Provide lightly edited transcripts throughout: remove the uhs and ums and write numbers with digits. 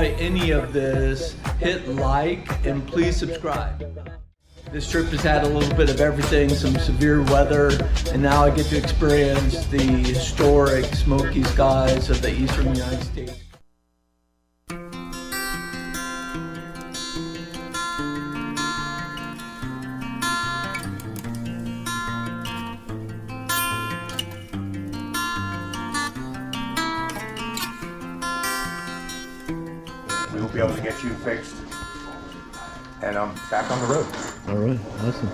enjoy any of this, hit like and please subscribe. This trip has had a little bit of everything, some severe weather, and now I get to experience the historic Smoky skies of the eastern United States. We will be able to get you fixed, and I'm back on the road. All right, awesome.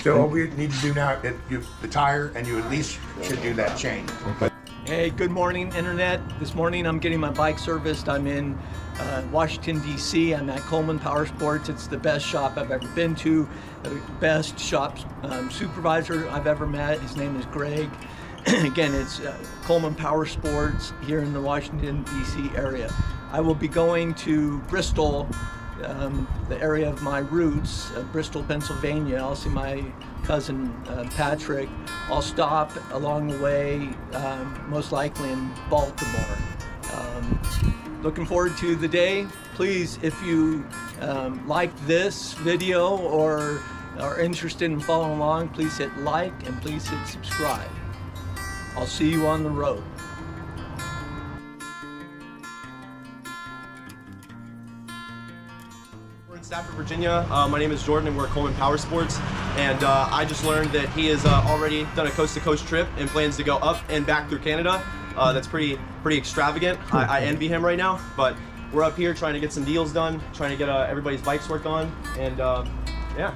So all we need to do now, the tire, and you at least should do that chain. Okay. Hey, good morning, Internet. This morning I'm getting my bike serviced. I'm in Washington, D.C. I'm at Coleman Power Sports. It's the best shop I've ever been to, the best shop supervisor I've ever met. His name is Greg. Again, it's Coleman Power Sports here in the Washington, D.C. area. I will be going to Bristol, the area of my roots, Bristol, Pennsylvania. I'll see my cousin Patrick. I'll stop along the way, most likely in Baltimore. Looking forward to the day. Please, if you like this video or are interested in following along, please hit like and please hit subscribe. I'll see you on the road. We're in Stafford, Virginia. My name is Jordan and we're at Coleman Power Sports. And I just learned that he has already done a coast-to-coast trip and plans to go up and back through Canada. That's pretty extravagant. I envy him right now, but we're up here trying to get some deals done, trying to get everybody's bikes worked on, and yeah.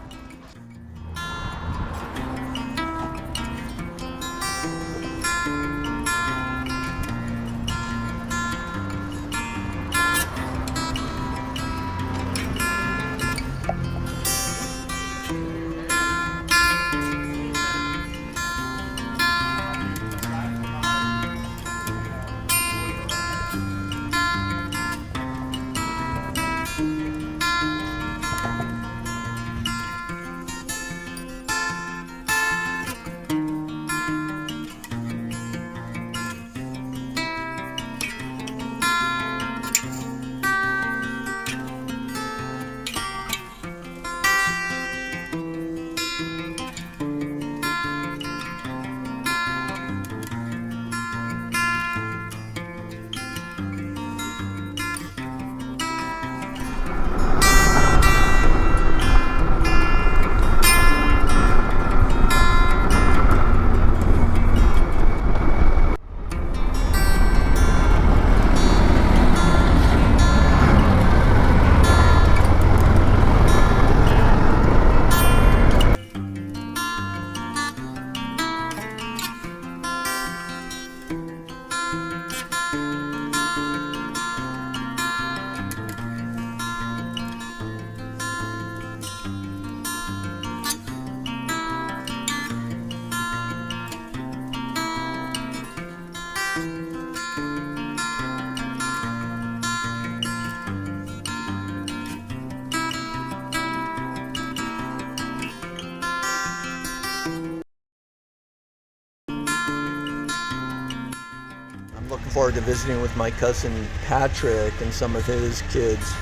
Looking forward to visiting with my cousin Patrick and some of his kids.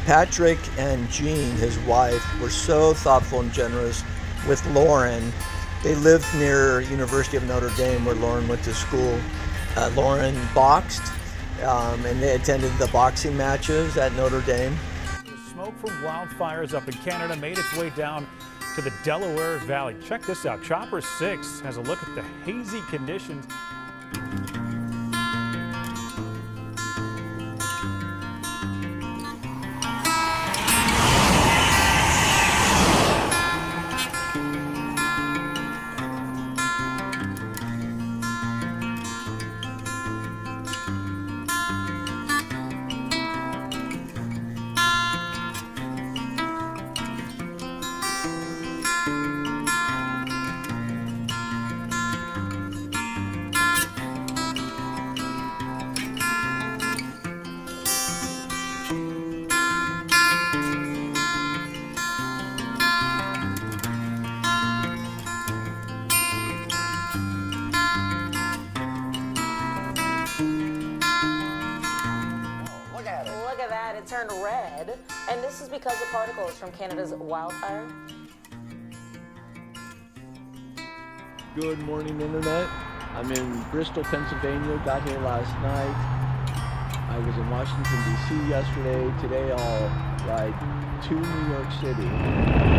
Patrick and Jean, his wife, were so thoughtful and generous with Lauren. They lived near University of Notre Dame where Lauren went to school. Lauren boxed and they attended the boxing matches at Notre Dame. Smoke from wildfires up in Canada made its way down to the Delaware Valley. Check this out. Chopper 6 has a look at the hazy conditions. it turned red, and this is because of particles from Canada's wildfire. Good morning, Internet. I'm in Bristol, Pennsylvania. Got here last night. I was in Washington, D.C. yesterday. Today I'll ride to New York City.